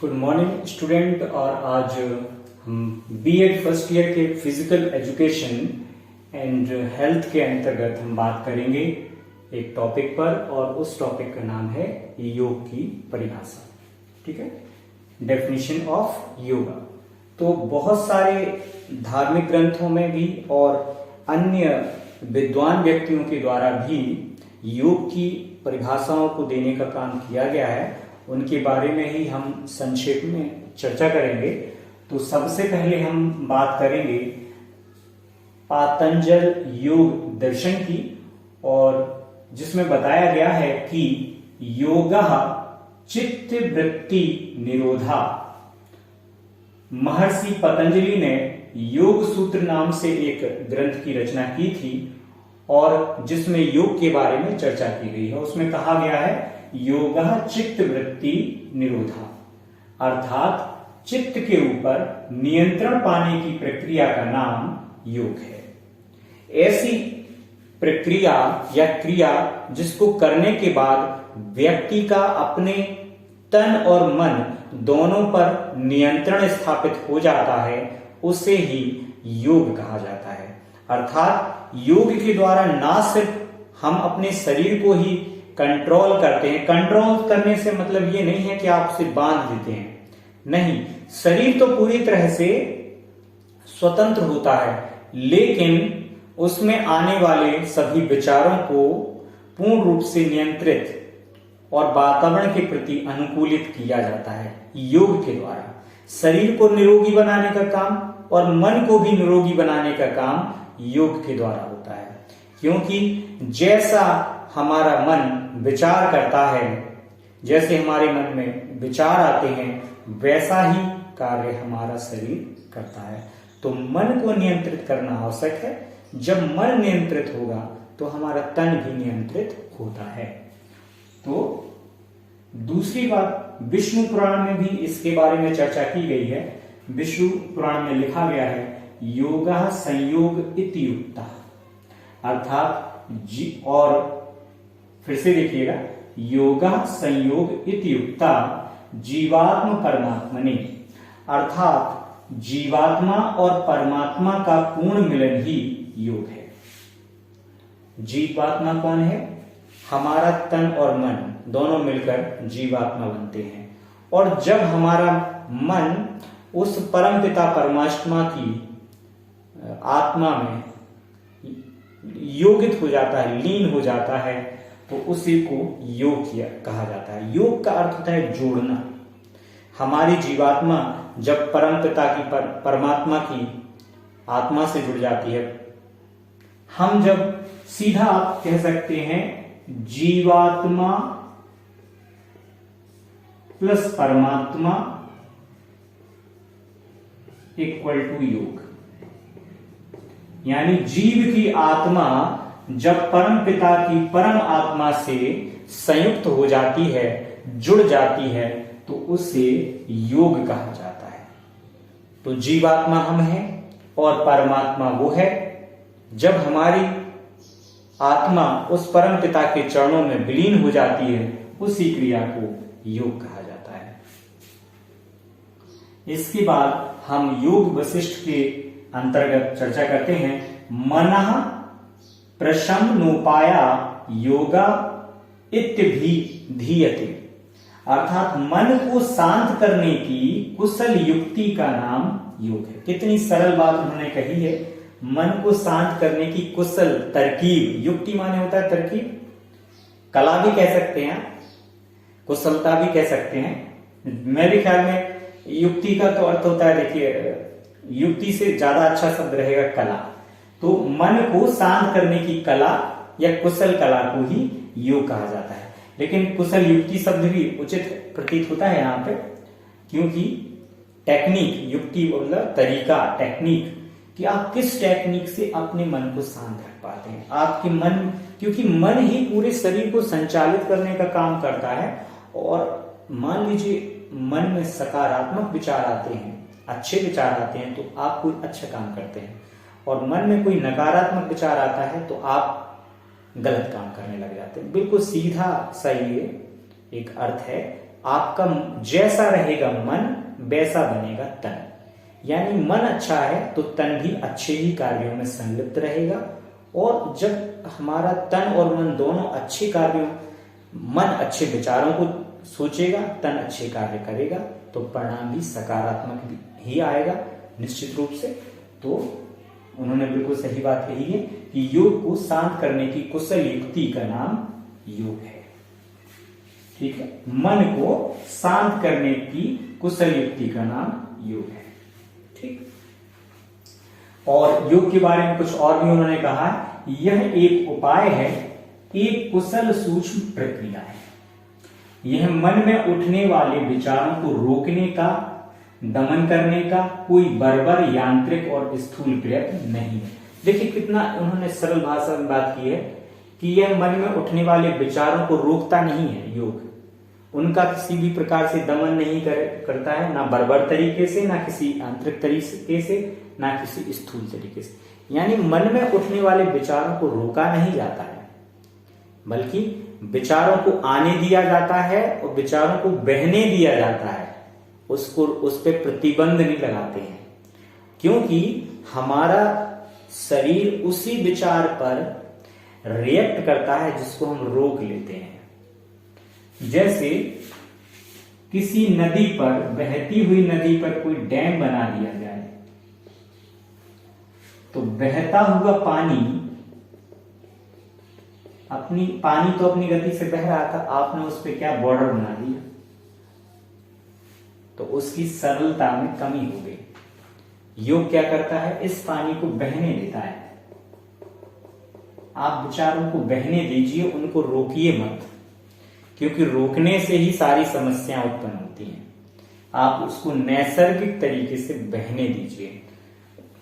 Good morning student. और आज हम बीएड फर्स्ट ईयर के फिजिकल एजुकेशन एंड हेल्थ के अंतर्गत हम बात करेंगे एक टॉपिक पर, और उस टॉपिक का नाम है योग की परिभाषा। ठीक है, डेफिनेशन ऑफ योगा। तो बहुत सारे धार्मिक ग्रंथों में भी और अन्य विद्वान व्यक्तियों के द्वारा भी योग की परिभाषाओं को देने का काम किया गया है। उनके बारे में ही हम संक्षेप में चर्चा करेंगे। तो सबसे पहले हम बात करेंगे पातंजल योग दर्शन की, और जिसमें बताया गया है कि योगः चित्त वृत्ति निरोधा। महर्षि पतंजलि ने योग सूत्र नाम से एक ग्रंथ की रचना की थी, और जिसमें योग के बारे में चर्चा की गई है। उसमें कहा गया है योगः चित्त वृत्ति निरोधा, अर्थात चित्त के ऊपर नियंत्रण पाने की प्रक्रिया का नाम योग है। ऐसी प्रक्रिया या क्रिया जिसको करने के बाद व्यक्ति का अपने तन और मन दोनों पर नियंत्रण स्थापित हो जाता है, उसे ही योग कहा जाता है। अर्थात योग के द्वारा ना सिर्फ हम अपने शरीर को ही कंट्रोल करते हैं। कंट्रोल करने से मतलब ये नहीं है कि आप उसे बांध देते हैं, नहीं, शरीर तो पूरी तरह से स्वतंत्र होता है, लेकिन उसमें आने वाले सभी विचारों को पूर्ण रूप से नियंत्रित और वातावरण के प्रति अनुकूलित किया जाता है योग के द्वारा। शरीर को निरोगी बनाने का काम और मन को भी निरोगी बनाने का काम योग के द्वारा होता है, क्योंकि जैसा हमारा मन विचार करता है, जैसे हमारे मन में विचार आते हैं, वैसा ही कार्य हमारा शरीर करता है। तो मन को नियंत्रित करना आवश्यक है। जब मन नियंत्रित होगा तो हमारा तन भी नियंत्रित होता है। तो दूसरी बात, विष्णु पुराण में भी इसके बारे में चर्चा की गई है। विष्णु पुराण में लिखा गया है योगः संयोग इति युक्तः, अर्थात और फिर से देखिएगा, योगः संयोग इति युक्तः जीवात्म परमात्मने, अर्थात जीवात्मा और परमात्मा का पूर्ण मिलन ही योग है। जीवात्मा कौन है? हमारा तन और मन दोनों मिलकर जीवात्मा बनते हैं। और जब हमारा मन उस परम पिता परमात्मा की आत्मा में योगित हो जाता है, लीन हो जाता है, तो उसी को योग कहा जाता है। योग का अर्थ होता है जोड़ना। हमारी जीवात्मा जब परम पिता की परमात्मा की आत्मा से जुड़ जाती है, हम जब सीधा आप कह सकते हैं जीवात्मा प्लस परमात्मा इक्वल टू योग, यानी जीव की आत्मा जब परम पिता की परम आत्मा से संयुक्त हो जाती है, जुड़ जाती है, तो उसे योग कहा जाता है। तो जीवात्मा हम हैं और परमात्मा वो है। जब हमारी आत्मा उस परम पिता के चरणों में विलीन हो जाती है, उसी क्रिया को योग कहा जाता है। इसके बाद हम योग वशिष्ठ के अंतर्गत चर्चा करते हैं। मनः प्रशमनोपाया योगा इत्यभिधीयते, अर्थात मन को शांत करने की कुशल युक्ति का नाम योग है। कितनी सरल बात उन्होंने कही है। मन को शांत करने की कुशल तरकीब, युक्ति माने होता है तरकीब, कला भी कह सकते हैं, कुशलता भी कह सकते हैं। मेरे ख्याल में युक्ति का तो अर्थ होता है, देखिए, युक्ति से ज्यादा अच्छा शब्द रहेगा कला। तो मन को शांत करने की कला या कुशल कला को ही योग कहा जाता है। लेकिन कुशल युक्ति शब्द भी उचित प्रतीत होता है यहाँ पे, क्योंकि टेक्निक, युक्ति मतलब तरीका, टेक्निक, कि आप किस टेक्निक से अपने मन को शांत रख पाते हैं। आपके मन, क्योंकि मन ही पूरे शरीर को संचालित करने का काम करता है। और मान लीजिए मन में सकारात्मक विचार आते हैं, अच्छे विचार आते हैं, तो आप कोई अच्छा काम करते हैं। और मन में कोई नकारात्मक विचार आता है तो आप गलत काम करने लग जाते हैं। बिल्कुल सीधा सा ये एक अर्थ है आपका जैसा रहेगा मन वैसा बनेगा तन। यानी मन अच्छा है तो तन भी अच्छे ही कार्यों में संलिप्त रहेगा, और जब हमारा तन और मन दोनों अच्छे कार्यों, मन अच्छे विचारों को सोचेगा, तन अच्छे कार्य करेगा, तो परिणाम भी सकारात्मक ही आएगा निश्चित रूप से। तो उन्होंने बिल्कुल सही बात कही है कि योग को शांत करने की कुशल युक्ति का नाम योग है। ठीक है, मन को शांत करने की कुशल युक्ति का नाम योग है। ठीक, और योग के बारे में कुछ और भी उन्होंने कहा, यह एक उपाय है, एक कुशल सूक्ष्म प्रक्रिया है। यह मन में उठने वाले विचारों को रोकने का, दमन करने का कोई बर्बर यांत्रिक और स्थूल प्रयत्न नहीं है। देखिए कितना उन्होंने सरल भाषा में बात की है कि यह मन में उठने वाले विचारों को रोकता नहीं है योग, उनका किसी भी प्रकार से दमन नहीं करता है, ना बर्बर तरीके से, ना किसी आंतरिक तरीके से, ना किसी स्थूल तरीके से। यानी मन में उठने वाले विचारों को रोका नहीं जाता है, बल्कि विचारों को आने दिया जाता है और विचारों को बहने दिया जाता है, उसको उस पर प्रतिबंध नहीं लगाते हैं, क्योंकि हमारा शरीर उसी विचार पर रिएक्ट करता है जिसको हम रोक लेते हैं। जैसे किसी नदी पर, बहती हुई नदी पर कोई डैम बना दिया जाए, तो बहता हुआ पानी तो अपनी गति से बह रहा था, आपने उस पर क्या बॉर्डर बना दिया, तो उसकी सरलता में कमी हो गई। योग क्या करता है, इस पानी को बहने देता है। आप विचारों को बहने दीजिए, उनको रोकिए मत, क्योंकि रोकने से ही सारी समस्याएं उत्पन्न होती हैं। आप उसको नैसर्गिक तरीके से बहने दीजिए।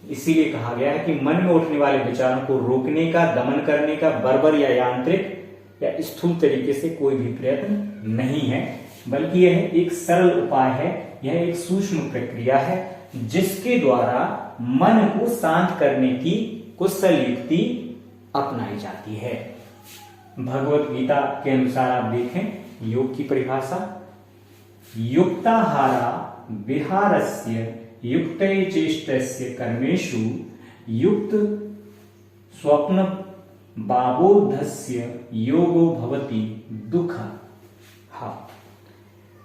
इसीलिए कहा गया है कि मन में उठने वाले विचारों को रोकने का, दमन करने का बर्बर या यांत्रिक या स्थूल तरीके से कोई भी प्रयत्न नहीं है, बल्कि यह एक सरल उपाय है, यह एक सूक्ष्म प्रक्रिया है जिसके द्वारा मन को शांत करने की कुशल युक्ति अपनाई जाती है। भगवत गीता के अनुसार आप देखें योग की परिभाषा, युक्ताहारा विहारस्य युक्तये चेष्टस्य कर्मेषु युक्त स्वप्न बाबोधस्य योगो भवति दुःखः। हाँ,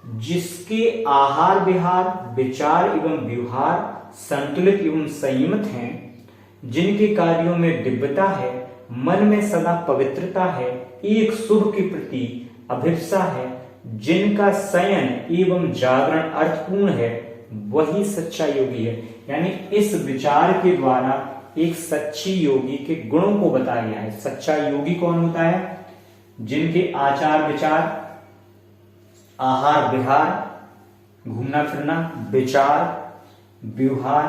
जिसके आहार विहार, विचार एवं व्यवहार संतुलित एवं संयमित हैं, जिनके कार्यों में दिव्यता है, मन में सदा पवित्रता है, एक शुभ के प्रति अभिप्सा है, जिनका शयन एवं जागरण अर्थपूर्ण है, वही सच्चा योगी है। यानी इस विचार के द्वारा एक सच्ची योगी के गुणों को बताया गया है। सच्चा योगी कौन होता है, जिनके आचार विचार, आहार विहार, घूमना फिरना, विचार व्यवहार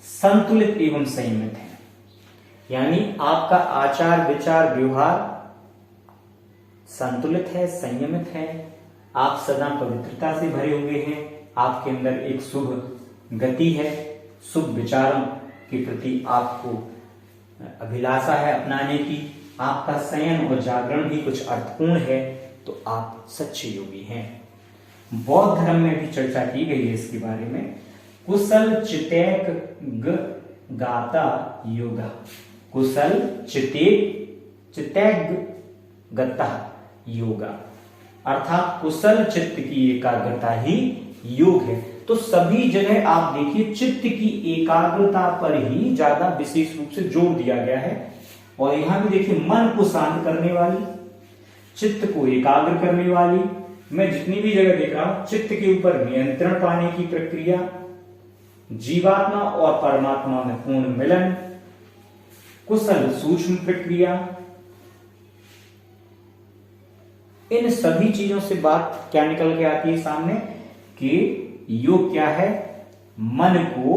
संतुलित एवं संयमित है। यानी आपका आचार विचार व्यवहार संतुलित है, संयमित है, आप सदा पवित्रता से भरे हुए हैं, आपके अंदर एक शुभ गति है, शुभ विचारों के प्रति आपको अभिलाषा है अपनाने की, आपका शयन और जागरण भी कुछ अर्थपूर्ण है, तो आप सच्चे योगी हैं। बौद्ध धर्म में भी चर्चा की गई है इसके बारे में। कुशल चितैक गाता योगा, कुशल चितैक गता योगा, अर्थात कुशल चित्त की एकाग्रता ही योग है। तो सभी जगह आप देखिए चित्त की एकाग्रता पर ही ज्यादा विशेष रूप से जोर दिया गया है। और यहां भी देखिए मन को शांत करने वाली, चित्त को एकाग्र करने वाली, मैं जितनी भी जगह देख रहा हूं चित्त के ऊपर नियंत्रण पाने की प्रक्रिया, जीवात्मा और परमात्मा में पूर्ण मिलन, कुशल सूक्ष्म प्रक्रिया, इन सभी चीजों से बात क्या निकल के आती है सामने कि योग क्या है, मन को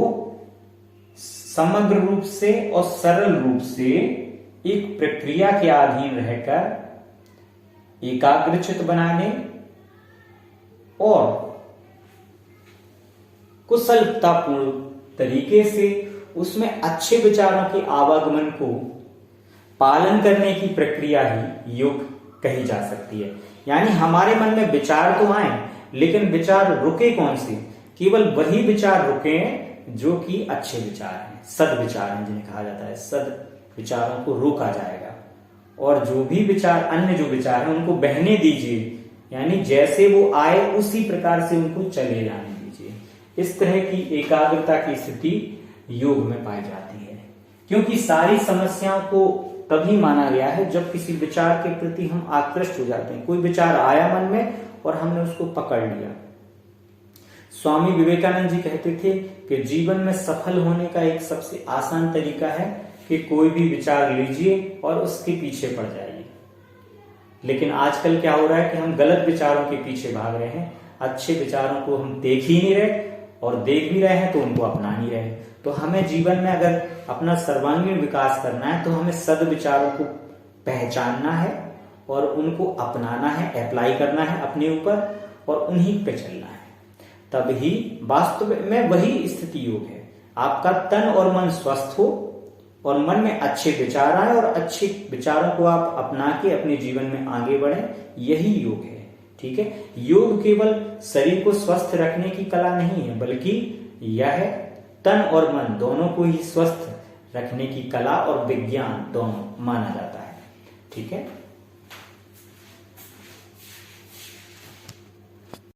समग्र रूप से और सरल रूप से एक प्रक्रिया के अधीन रहकर एकाग्रचित बनाने और कुशलतापूर्ण तरीके से उसमें अच्छे विचारों के आवागमन को पालन करने की प्रक्रिया ही योग कही जा सकती है। यानी हमारे मन में विचार तो आए, लेकिन विचार रुके कौन से? केवल वही विचार रुके हैं जो कि अच्छे विचार हैं, सद विचार हैं जिन्हें कहा जाता है। सद विचारों को रोका जाएगा और जो भी विचार, अन्य जो विचार हैं उनको बहने दीजिए, यानी जैसे वो आए उसी प्रकार से उनको चले जाने दीजिए। इस तरह की एकाग्रता की स्थिति योग में पाई जाती है, क्योंकि सारी समस्याओं को तभी माना गया है जब किसी विचार के प्रति हम आकृष्ट हो जाते हैं। कोई विचार आया मन में और हमने उसको पकड़ लिया। स्वामी विवेकानंद जी कहते थे कि जीवन में सफल होने का एक सबसे आसान तरीका है कि कोई भी विचार लीजिए और उसके पीछे पड़ जाइए। लेकिन आजकल क्या हो रहा है कि हम गलत विचारों के पीछे भाग रहे हैं, अच्छे विचारों को हम देख ही नहीं रहे, और देख भी रहे हैं तो उनको अपना नहीं रहे। तो हमें जीवन में अगर अपना सर्वांगीण विकास करना है तो हमें सद विचारों को पहचानना है और उनको अपनाना है, अप्लाई करना है अपने ऊपर और उन्हीं पे चलना है। तभी वास्तव में वही स्थिति योग है। आपका तन और मन स्वस्थ हो और मन में अच्छे विचार आए और अच्छे विचारों को आप अपना के अपने जीवन में आगे बढ़ें, यही योग है। ठीक है, योग केवल शरीर को स्वस्थ रखने की कला नहीं है, बल्कि यह तन और मन दोनों को ही स्वस्थ रखने की कला और विज्ञान दोनों माना जाता है। ठीक है।